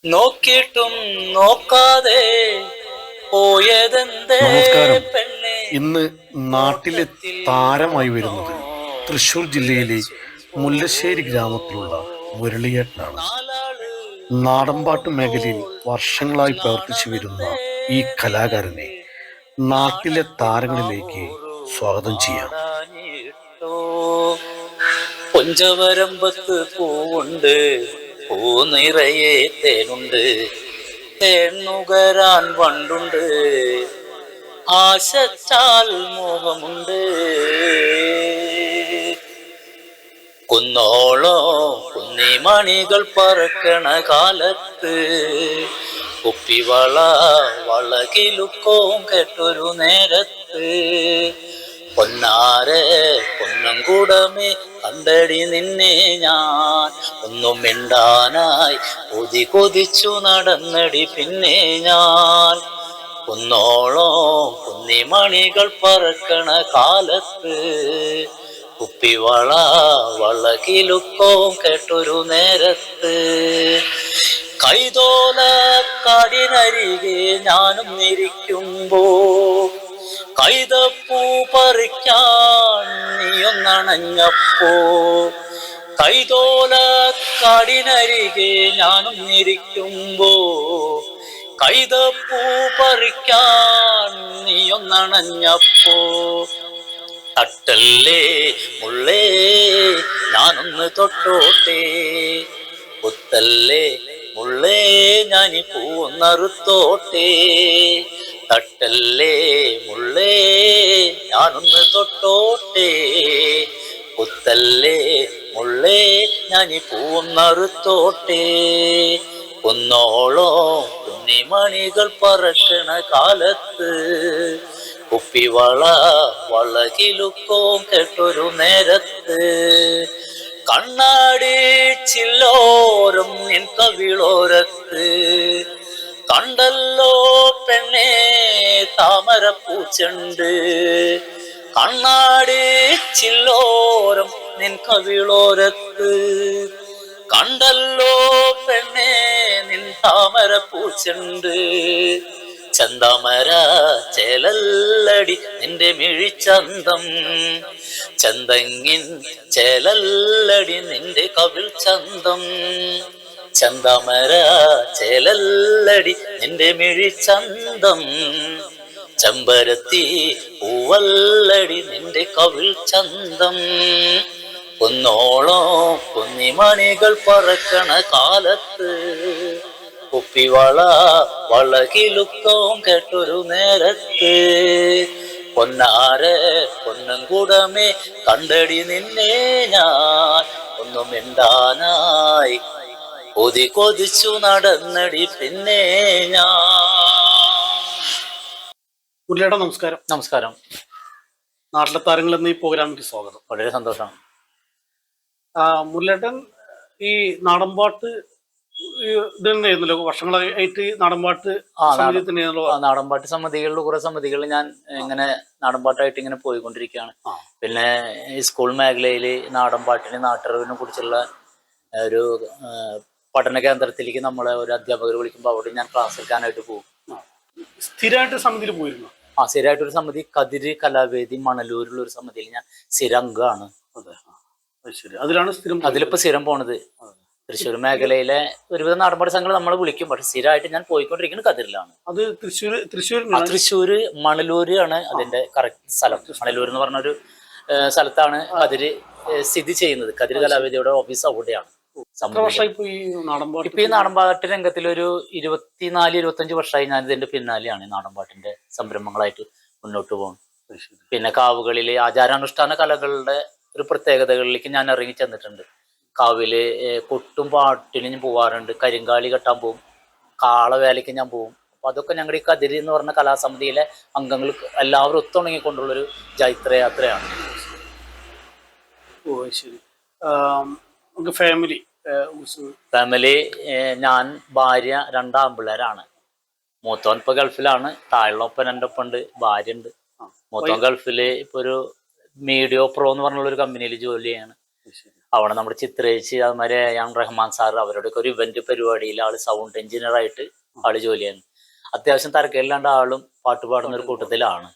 നോക്കിയിട്ടും നോക്കാതെ പോയതെന്തേ നമസ്കാരം. പെണ്ണെ. ഇന്ന് നാട്ടിലെ താരമായി വരുന്നത് തൃശൂർ ജില്ലയിലെ മുല്ലശ്ശേരി ഗ്രാമത്തിലുള്ള മുരളിയേട്ടനാണ്. നാടൻപാട്ട് മേഖലയിൽ വർഷങ്ങളായി പ്രവർത്തിച്ചു വരുന്ന ഈ കലാകാരനെ നാട്ടിലെ താരങ്ങളിലേക്ക് സ്വാഗതം ചെയ്യാം. പൊഞ്ചവരമ്പത്ത് പൂവുണ്ട്, പൂ നിറയെ തേനുണ്ട്, തേന്നുകരാൻ വണ്ടുണ്ട്, ആശച്ചാൽ മോഹമുണ്ട്. കുന്നോളോ കുന്നിമണികൾ പറക്കണ കാലത്ത് കുപ്പിവള വളകിലുക്കോം കെട്ടൊരു നേരത്ത് പൊന്നാരെ പൊന്നം കൂടമേ കണ്ടടി നിന്നെ ഞാൻ. ഒന്നും മിണ്ടാനായി കൊതി കൊതിച്ചു നടന്നടി പിന്നെ ഞാൻ. കുന്നോളോ കുന്നിമണികൾ പറക്കണ കാലത്ത് കുപ്പിവള വളകിലുക്കോ കേട്ടൊരു നേരത്ത് കൈതോല കാടിനരികെ ഞാനും ഇരിക്കുമ്പോ കൈതപ്പൂ പറിക്കാൻ നീയൊന്നണഞ്ഞപ്പോ കൈതോല കാടിനരികെ ഞാനും ഇരിക്കുമ്പോ കൈതപ്പൂ പറിക്കാൻ നീയൊന്നണഞ്ഞപ്പോ തട്ടല്ലേ മുള്ളേ ഞാനൊന്ന് തൊട്ടോട്ടെ, കുത്തല്ലേ മുള്ളേ ഞാനീ പൂന്നറുത്തോട്ടെ. തട്ടല്ലേ മുള്ളേ ഞാനൊന്ന് തൊട്ടോട്ടെ, കുത്തല്ലേ മുള്ളേ ഞാനീ പൂന്നറുത്തോട്ടെ. കുന്നോളോ കുന്നിമണികൾ പറക്കണ കാലത്ത് കുപ്പിവള വളകിലുക്കോ കേട്ടൊരു നേരത്ത് കണ്ണാടി ചില്ലോരം നിൻ കവിളോരത്ത് കണ്ടല്ലോ പെണ്ണേ താമരപ്പൂച്ചണ്ട്. കണ്ണാടി ചില്ലോരം നിൻ കവിളോരത്ത് കണ്ടല്ലോ പെണ്ണേ നിൻ താമരപ്പൂച്ചണ്ട്. ചന്ദമര ചേലല്ലടി നിന്റെ മിഴിച്ചന്തം, ചന്തങ്ങിൻ ചേലല്ലടി നിന്റെ കവിൾ ചന്തം. ചന്ദമര ചേലല്ലടി നിന്റെ മിഴിച്ചന്തം, ചെമ്പരത്തി പൂവല്ലടി നിന്റെ കവിൾ ചന്തം. കുന്നോളോ കുന്നിമണികൾ പറക്കണ കാലത്ത് കുപ്പിവള വളകിലുക്കവും കേട്ടൊരു നേരത്ത് പൊന്നാരെ പൊന്നും കൂടമേ കണ്ടടി നിന്നെ ഞാൻ. ഒന്നും മിണ്ടാനായി കൊതി കൊതിച്ചു നടന്നടി പിന്നെ ഞാൻ. മുരളിയേട്ടാ നമസ്കാരം. നമസ്കാരം. നാട്ടിലെ താരങ്ങൾ എന്ന ഈ പ്രോഗ്രാമിലേക്ക് സ്വാഗതം. വളരെ സന്തോഷം. മുരളിയേട്ടൻ ഈ നാടൻപാട്ട് ഇത് തന്നെയായിരുന്നല്ലോ വർഷങ്ങളായിട്ട് നാടൻപാട്ട് നാടൻപാട്ട് സമിതികളിൽ കുറെ സമിതികളിൽ ഞാൻ ഇങ്ങനെ നാടൻപാട്ടായിട്ട് ഇങ്ങനെ പോയിക്കൊണ്ടിരിക്കുകയാണ്. പിന്നെ ഈ സ്കൂൾ മേഖലയിൽ നാടൻപാട്ടിനെ നാട്ടറിവിനെ കുറിച്ചുള്ള ഒരു പഠന കേന്ദ്രത്തിലേക്ക് നമ്മളെ ഒരു അധ്യാപകർ വിളിക്കുമ്പോൾ അവിടെ ഞാൻ ക്ലാസ് എടുക്കാനായിട്ട് പോകും. സ്ഥിരമായിട്ട് സമിതിയിൽ പോയിരുന്നു? സ്ഥിരമായിട്ടൊരു സമിതി കതിര് കലാവേദി മണലൂരിലുള്ള ഒരു സമിതിയിൽ ഞാൻ സ്ഥിര അംഗമാണ്. അതിലിപ്പോ സ്ഥിരം പോണത് തൃശ്ശൂർ മേഖലയിലെ ഒരുവിധ നാടൻപാട്ട് സംഘങ്ങൾ നമ്മൾ വിളിക്കും. പക്ഷെ സ്ഥിരമായിട്ട് ഞാൻ പോയിക്കൊണ്ടിരിക്കുന്നത് കതിരിലാണ്. അത് തൃശ്ശൂര് മണലൂര് ആണ് അതിന്റെ കറക്റ്റ് സ്ഥലം. മണലൂർ എന്ന് പറഞ്ഞൊരു സ്ഥലത്താണ് കതിര് സ്ഥിതി ചെയ്യുന്നത്. കതിര് കലാവേദിയുടെ ഓഫീസ് അവിടെയാണ്. ഇപ്പൊ ഈ നാടൻപാട്ട് രംഗത്തിൽ ഒരു 24-25 വർഷമായി ഞാൻ ഇതിന്റെ പിന്നാലെയാണ്. നാടൻപാട്ടിന്റെ സംരംഭങ്ങളായിട്ട് മുന്നോട്ട് പോകുന്നത്. പിന്നെ കാവുകളിലെ ആചാരാനുഷ്ഠാന കലകളുടെ ഒരു പ്രത്യേകതകളിലേക്ക് ഞാൻ ഇറങ്ങി ചെന്നിട്ടുണ്ട്. കാവില് കൊട്ടും പാട്ടിനും ഞാൻ പോവാറുണ്ട്. കരിങ്കാലി കെട്ടാൻ പോകും, കാളവേലയ്ക്ക് ഞാൻ പോകും. അപ്പൊ അതൊക്കെ ഞങ്ങളുടെ ഈ കതിരി എന്ന് പറഞ്ഞ കലാസമിതിയിലെ അംഗങ്ങൾ എല്ലാവരും ഒത്തുണങ്ങിക്കൊണ്ടുള്ളൊരു ജൈത്രയാത്രയാണ്. ഓ ശരി. ഫാമിലി ഞാൻ, ഭാര്യ, 2 ആൺപിള്ളേരാണ്. മൂത്തോൻ ഇപ്പൊ ഗൾഫിലാണ്. താഴെയൊപ്പം എൻ്റെ ഒപ്പം ഉണ്ട്, ഭാര്യ ഉണ്ട്. മൂത്തോൻ ഗൾഫില് ഇപ്പൊ ഒരു മീഡിയോ പ്രോ എന്ന് പറഞ്ഞുള്ള ഒരു കമ്പനിയിൽ ജോലി ചെയ്യാണ്. അവിടെ നമ്മുടെ ചിത്രേച്ചി അതുമാതിരി എം റഹ്മാൻ സാർ അവരുടെയൊക്കെ ഒരു ഇവന്റ് പരിപാടിയിൽ ആള് സൗണ്ട് എഞ്ചിനീയറായിട്ട് ആള് ജോലി ചെയ്യുന്നു. അത്യാവശ്യം തരക്കേടില്ലാണ്ട് ആളും പാട്ട് പാടുന്ന ഒരു കൂട്ടത്തിലാണ്.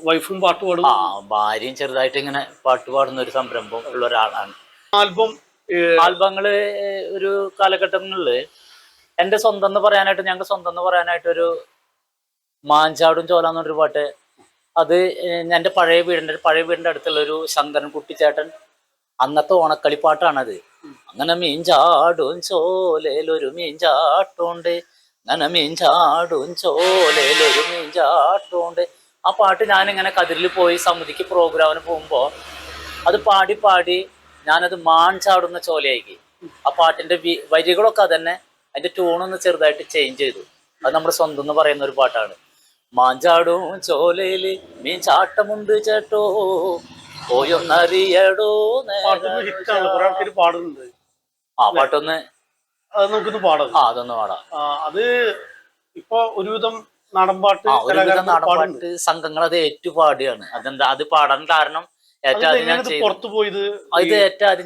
വൈഫും പാട്ട് പാടും. ഭാര്യയും ചെറുതായിട്ട് ഇങ്ങനെ പാട്ട് പാടുന്ന ഒരു സംരംഭം ഉള്ള ഒരാളാണ്. ആൽബങ്ങള് ഒരു കാലഘട്ടങ്ങളില് എന്റെ സ്വന്തം എന്ന് പറയാനായിട്ട്, ഞങ്ങൾക്ക് സ്വന്തം എന്ന് പറയാനായിട്ട് ഒരു മാഞ്ചാടും ചോല എന്നൊരു പാട്ട്, അത് എൻ്റെ പഴയ വീടിന്റെ അടുത്തുള്ള ഒരു ശങ്കരൻ കുട്ടിച്ചേട്ടൻ അന്നത്തെ ഓണക്കളിപ്പാട്ടാണത്. അങ്ങനെ മീൻചാടും ചോലയിലൊരു മീൻചാട്ടുണ്ട്, അങ്ങനെ മീൻചാടും ചോലയിലൊരു മീൻചാട്ടുണ്ട്. ആ പാട്ട് ഞാനിങ്ങനെ കതിരിൽ പോയി സമിതിക്ക് പ്രോഗ്രാമിന് പോകുമ്പോൾ അത് പാടി പാടി ഞാനത് മാൻ ചാടുന്ന ചോലയാക്കി. ആ പാട്ടിന്റെ വരികളൊക്കെ അതന്നെ, അതിന്റെ ട്യൂണൊന്ന് ചെറുതായിട്ട് ചേഞ്ച് ചെയ്തു. അത് നമ്മുടെ സ്വന്തം എന്ന് പറയുന്ന ഒരു പാട്ടാണ്. മാഞ്ചാടും ചോലയില് മീൻ ചാട്ടമുണ്ട് ചേട്ടോ പോയൊന്നറിയടോ. പാടുന്നുണ്ട് ആ പാട്ടൊന്ന് നമുക്കൊന്ന് പാടാം. അതൊന്ന് പാടാം. അത് ഇപ്പൊ ഒരുവിധം നാടൻപാട്ട് ഒരുവിധം നാടൻപാട്ട് സംഘങ്ങൾ അത് ഏറ്റുപാടുകയാണ്. അതെന്താ അത് പാടാൻ കാരണം, ഏറ്റവും ആദ്യം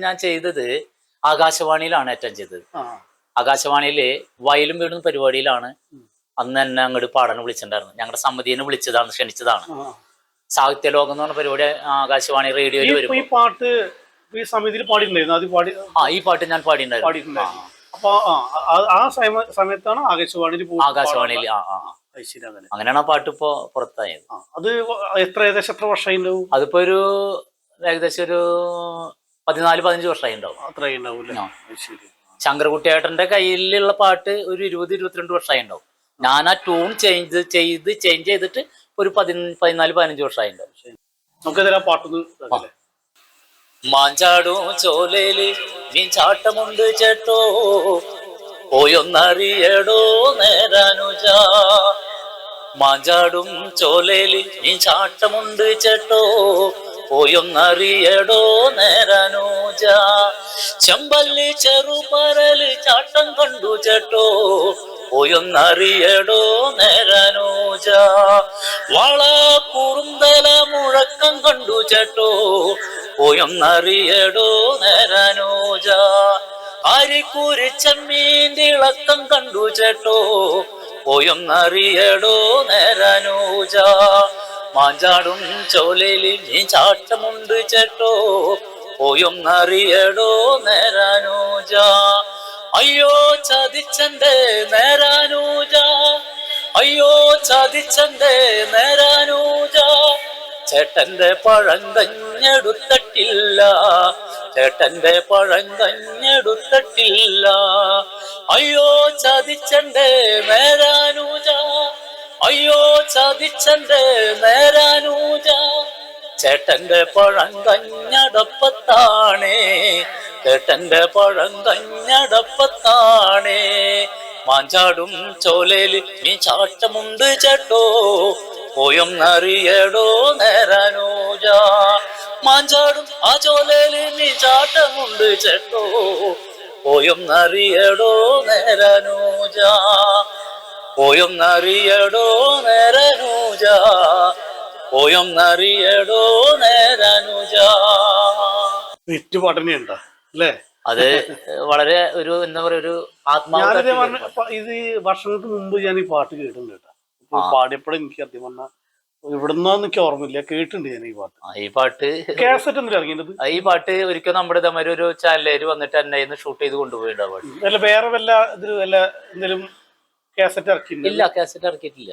ഞാൻ ചെയ്തത് ആകാശവാണിയിലാണ് ഏറ്റവും ചെയ്തത്. ആകാശവാണിയില് വയലും വീടുന്ന പരിപാടിയിലാണ് അന്ന് എന്നെ അങ്ങോട്ട് പാടാൻ വിളിച്ചിട്ടുണ്ടായിരുന്നു. ഞങ്ങളുടെ സമിതിനെ വിളിച്ചതാണ്, ക്ഷണിച്ചതാണ്. സാഹിത്യ ലോകം എന്ന് പറഞ്ഞ പരിപാടി ആകാശവാണി റേഡിയോയിൽ വരും. ഈ പാട്ട് ഈ സമിതിയിൽ പാടിയിട്ടുണ്ടായിരുന്നു. ഈ പാട്ട് ഞാൻ പാടിയിട്ടുണ്ടായിരുന്നു. അപ്പൊ ആ സമയത്താണ് ആകാശവാണിയിൽ അങ്ങനെയാണ് ആ പാട്ട് ഇപ്പോ പുറത്തായത്. അത് ഏകദേശം എത്ര വർഷമായി ഉണ്ടാവും? അതിപ്പോ ഒരു ഏകദേശം ഒരു 14-15 വർഷമായി ഉണ്ടാവും. അത്രയും ഉണ്ടാവും. ശങ്കരകുട്ടിയേട്ടന്റെ കയ്യിലുള്ള പാട്ട് ഒരു 20-22 വർഷമായി ഉണ്ടാവും. ഞാൻ ആ ട്യൂൺ ചേഞ്ച് ചെയ്തിട്ട് ഒരു 14-15 വർഷമായി ഉണ്ടാവും. നമുക്കതിലാ പാട്ടൊന്ന്. മാഞ്ചാടും ചോലയില് നീ ചാട്ടമുണ്ട് ചേട്ടോ പോയൊന്നറിയടോ നേരാനുജ. മാഞ്ചാടും ചോലയില് നീ ചാട്ടമുണ്ട് ചേട്ടോ പോയൊന്നറിയടോ നേരാനുജ. ചെമ്പല്ലി ചെറുപരല് ചാട്ടം കണ്ടു ചേട്ടോ പോയൊന്നറിയടോ നേരാനുജ. വള കുറുന്തല മുഴക്കം കണ്ടു ചേട്ടോ പോയൊന്നറിയടോ നേരാനുജ. അരിക്കുരിച്ചമ്മീന്റെ ഇളക്കം കണ്ടു ചേട്ടോ പോയൊന്നറിയടോ നേരാനുജ. മാഞ്ചാടും ചോലയില് നീ ചാട്ടമുണ്ട് ചേട്ടോ പോയൊന്നറിയടോ നേരാനുജ. അയ്യോ ചതിച്ചന്റെ നേരാനുജ, അയ്യോ ചതിച്ചന്റെ നേരാനുജ. ചേട്ടന്റെ പഴങ്കഞ്ഞെടുത്തിട്ടില്ല, ചേട്ടന്റെ പഴങ്കഞ്ഞെടുത്തിട്ടില്ല. അയ്യോ ചതിച്ചന്റെ നേരാനുജ, അയ്യോ ചതിച്ചന്റെ നേരാനുജ. ചേട്ടന്റെ പഴങ്കഞ്ഞടപ്പത്താണേ, ചേട്ടന്റെ പഴങ്കഞ്ഞടപ്പത്താണേ. മാഞ്ചാടും ചോലയില് നീ ചാട്ടമുണ്ട് ചേട്ടോ പോയൊന്നറിയടോ നേരാനുജ. മാഞ്ചാടും ആ ചോലയില് നീ ചാട്ടമുണ്ട് ചേട്ടോ പോയൊന്നറിയടോ നേരാനുജ, പോയൊന്നറിയടോ നേരാനുജ, പോയൊന്നറിയടോ നേരാനുജ. പാട്ട് തന്നെയുണ്ടോ അല്ലേ? അത് വളരെ ഒരു എന്താ പറയാ ഒരു ഇത് വർഷങ്ങൾക്ക് മുമ്പ് ഞാൻ ഈ പാട്ട് കേട്ടിട്ടുണ്ട് കേട്ടോ. പാടിയപ്പോഴും എനിക്ക് സത്യം പറഞ്ഞാൽ ഇവിടുന്നൊന്നും എനിക്ക് ഓർമ്മയില്ല, കേട്ടിട്ടുണ്ട് ഞാൻ ഈ പാട്ട്. ഈ പാട്ട് കാസറ്റ് എന്തിനാ ഇറങ്ങിയത്? ഈ പാട്ട് ഒരിക്കൽ നമ്മുടെ ഇതേമാതിരി ഒരു ചാനലേര് വന്നിട്ട് എന്നെ ഷൂട്ട് ചെയ്ത് കൊണ്ടുപോയിട്ടുണ്ട്. അല്ല വേറെ വല്ല ഇതിൽ വല്ല എന്തെങ്കിലും കാസറ്റ് ഇറക്കിയില്ല? ഇല്ല, കാസറ്റ് ഇറക്കിയിട്ടില്ല.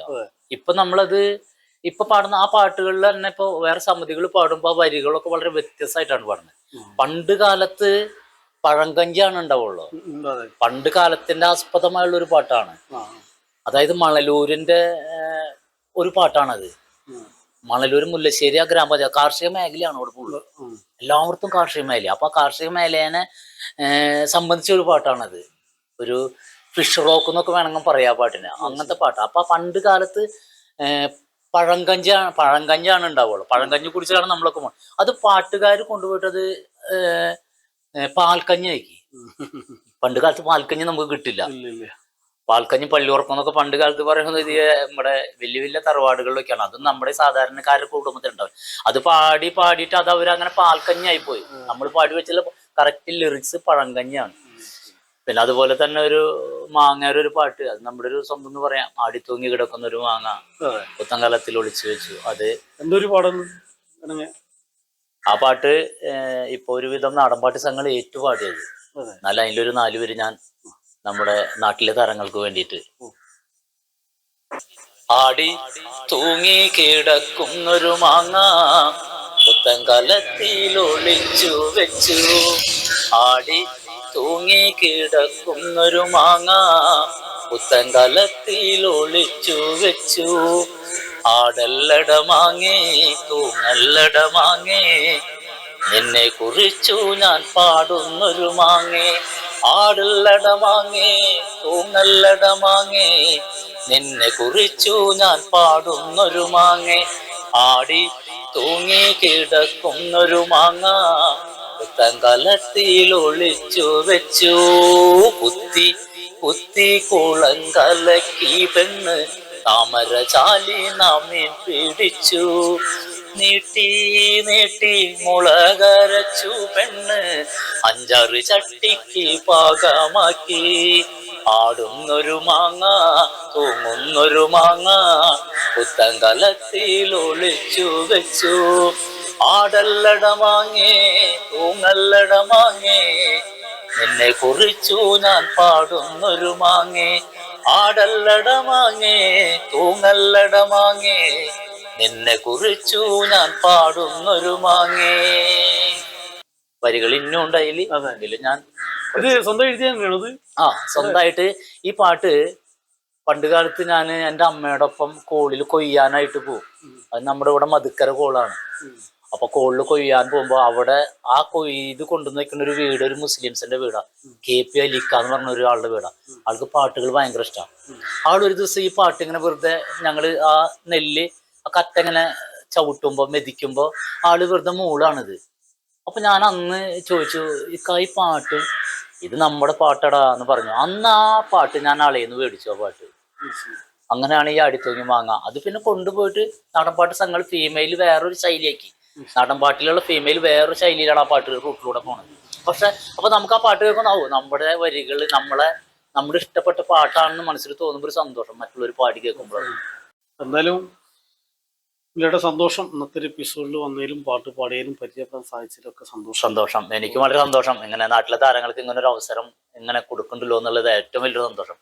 ഇപ്പൊ നമ്മളത് ഇപ്പൊ പാടുന്ന ആ പാട്ടുകളിൽ തന്നെ ഇപ്പൊ വേറെ സമിതികൾ പാടുമ്പോ ആ വരികളൊക്കെ വളരെ വ്യത്യസ്തമായിട്ടാണ് പാടുന്നത്. പണ്ട് കാലത്ത് പഴങ്കഞ്ചിയാണ് ഉണ്ടാവുള്ളൂ. പണ്ട് കാലത്തിന്റെ ആസ്പദമായുള്ള ഒരു പാട്ടാണ്. അതായത് മണലൂരിന്റെ ഒരു പാട്ടാണത്. മണലൂർ മുല്ലശ്ശേരി ആ ഗ്രാമപഞ്ചായത്ത് കാർഷിക മേഖലയാണ് അവിടെ ഉള്ളത്. എല്ലായിടത്തും കാർഷിക മേഖല. അപ്പൊ ആ കാർഷിക മേഖലയെ സംബന്ധിച്ച ഒരു പാട്ടാണത്. ഒരു ഫിഷ് റോക്ക് എന്നൊക്കെ വേണമെങ്കിൽ പറയാ പാട്ടിന്, അങ്ങനത്തെ പാട്ട്. അപ്പൊ പണ്ട് കാലത്ത് പഴങ്കഞ്ചാണ് ഉണ്ടാവുള്ളൂ. പഴങ്കഞ്ഞി കുടിച്ചാണ് നമ്മളൊക്കെ പോകുന്നത്. അത് പാട്ടുകാർ കൊണ്ടുപോയിട്ടത് പാൽക്കഞ്ഞി ആക്കി. പണ്ട് കാലത്ത് പാൽക്കഞ്ഞി നമുക്ക് കിട്ടില്ല. പാൽക്കഞ്ഞി പള്ളിയുറക്കം എന്നൊക്കെ പണ്ട് കാലത്ത് പറയുന്നത് ഇത് നമ്മുടെ വലിയ വലിയ തറവാടുകളിലൊക്കെയാണ്. അതും നമ്മുടെ സാധാരണക്കാരുടെ കുടുംബത്തിൽ ഉണ്ടാവും. അത് പാടിയിട്ട് അത് അവരങ്ങനെ പാൽക്കഞ്ഞായി പോയി. നമ്മൾ പാടി വെച്ചുള്ള കറക്റ്റ് ലിറിക്സ് പഴങ്കഞ്ഞാണ്. പിന്നെ അതുപോലെ തന്നെ ഒരു മാങ്ങയുടെ ഒരു പാട്ട്, അത് നമ്മുടെ ഒരു സ്വന്തം എന്ന് പറയാം. ആടിത്തൂങ്ങി കിടക്കുന്ന ഒരു മാങ്ങ പുത്തൻകാലത്തിൽ ഒളിച്ചു വെച്ചു. അത് എന്തൊരു പാടുന്നു ആ പാട്ട് ഇപ്പൊ ഒരുവിധം നാടൻപാട്ട് സംഘങ്ങൾ ഏറ്റുപാടിയത്. എന്നാൽ അതിൻ്റെ ഒരു 4 പേര് ഞാൻ നമ്മുടെ നാട്ടിലെ താരങ്ങൾക്ക് വേണ്ടിയിട്ട്. ആടി തൂങ്ങി കിടക്കുന്നൊരു മാങ്ങ പുത്തൻകാലത്തിൽ ഒളിച്ചു വെച്ചു. ആടി തൂങ്ങി കിടക്കുന്നൊരു മാങ്ങ പുത്തൻകാലത്തിൽ ഒളിച്ചു വെച്ചു. ആടല്ലട മാങ്ങേ തൂങ്ങല്ലട മാങ്ങേ നിന്നെ കുറിച്ചു ഞാൻ പാടുന്നൊരു മാങ്ങേ. ആടല്ലട മാങ്ങേ തൂങ്ങല്ലട മാങ്ങേ നിന്നെ കുറിച്ചു ഞാൻ പാടുന്നൊരു മാങ്ങേ. ആടി തൂങ്ങി കിടക്കുന്നൊരു മാങ്ങ പുത്തൻകാലത്തിൽ ഒളിച്ചു വെച്ചു. കുത്തി കുത്തി കുളം കലക്കി പെണ്ണ് താമര ചാലി നമ്മെ പിടിച്ചു. നീട്ടി നീട്ടി മുളകരച്ചു പെണ്ണ് 5-6 ചട്ടിക്ക് പാകമാക്കി. ആടുന്നൊരു മാങ്ങ തൂങ്ങുന്നൊരു മാങ്ങ പുത്തൻകാലത്തിൽ ഒളിച്ചു വെച്ചു. ആടല്ലട മാങ്ങേ തൂങ്ങല്ലട മാങ്ങേ നിന്നെ കുറിച്ചു ഞാൻ പാടുന്നൊരു മാങ്ങേ. ആടല്ലട മാങ്ങേ തൂങ്ങല്ലട മാങ്ങേ നിന്നെ കുറിച്ചു ഞാൻ പാടുന്നൊരു മാങ്ങേ. വരികൾ ഇന്നും ഉണ്ടായില്ല. അതെങ്കിലും ഞാൻ സ്വന്തം എഴുതിയാണത്. സ്വന്തമായിട്ട് ഈ പാട്ട് പണ്ട് കാലത്ത് ഞാൻ എൻ്റെ അമ്മയുടെ ഒപ്പം കോളിൽ കൊയ്യാനായിട്ട് പോകും. അത് നമ്മുടെ ഇവിടെ മധുക്കര കോളാണ്. അപ്പൊ കോളിൽ കൊയ്യാൻ പോകുമ്പോ അവിടെ ആ കൊയ്ത് കൊണ്ടുവന്ന് വെക്കുന്ന ഒരു വീട് ഒരു മുസ്ലിംസിന്റെ വീടാ. KP അലിക്ക എന്ന് പറഞ്ഞ ഒരാളുടെ വീടാ. ആൾക്ക് പാട്ടുകൾ ഭയങ്കര ഇഷ്ടമാണ്. ആളൊരു ദിവസം ഈ പാട്ട് ഇങ്ങനെ വെറുതെ ഞങ്ങള് ആ നെല്ല് ആ കറ്റ ഇങ്ങനെ ചവിട്ടുമ്പോ മെതിക്കുമ്പോ ആള് വെറുതെ മൂളാണിത്. അപ്പൊ ഞാൻ അന്ന് ചോദിച്ചു, ഈ പാട്ട് ഇത് നമ്മുടെ പാട്ടടാ എന്ന് പറഞ്ഞു. അന്ന് ആ പാട്ട് ഞാൻ ആളേന്ന് മേടിച്ചു. ആ പാട്ട് അങ്ങനെയാണ് ഈ ആടിത്തൂങ്ങി മാങ്ങ. അത് പിന്നെ കൊണ്ടുപോയിട്ട് നാടൻപാട്ട് സംഘങ്ങൾ ഫീമെയിൽ വേറൊരു ശൈലിയാക്കി. നാടൻപാട്ടിലുള്ള ഫീമെയിൽ വേറൊരു ശൈലിയിലാണ് ആ പാട്ട് റൂട്ടിലൂടെ പോണത്. പക്ഷെ അപ്പൊ നമുക്ക് ആ പാട്ട് കേൾക്കുന്നാവും നമ്മുടെ വരികൾ നമ്മുടെ ഇഷ്ടപ്പെട്ട പാട്ടാണെന്ന് മനസ്സിൽ തോന്നുമ്പോൾ ഒരു സന്തോഷം മറ്റുള്ളവർ പാടി കേൾക്കുമ്പോൾ. എന്തായാലും പുള്ളിയുടെ സന്തോഷം ഇന്നത്തെ ഒരു എപ്പിസോഡിൽ വന്നതിലും പാട്ട് പാടിയതിലും പരിചയപ്പെടാൻ സാധിച്ചതിലൊക്കെ സന്തോഷം. എനിക്ക് വളരെ സന്തോഷം. ഇങ്ങനെ നാട്ടിലെ താരങ്ങൾക്ക് ഇങ്ങനെ ഒരു അവസരം ഇങ്ങനെ കൊടുക്കണ്ടല്ലോ എന്നുള്ളത് ഏറ്റവും വലിയൊരു സന്തോഷം.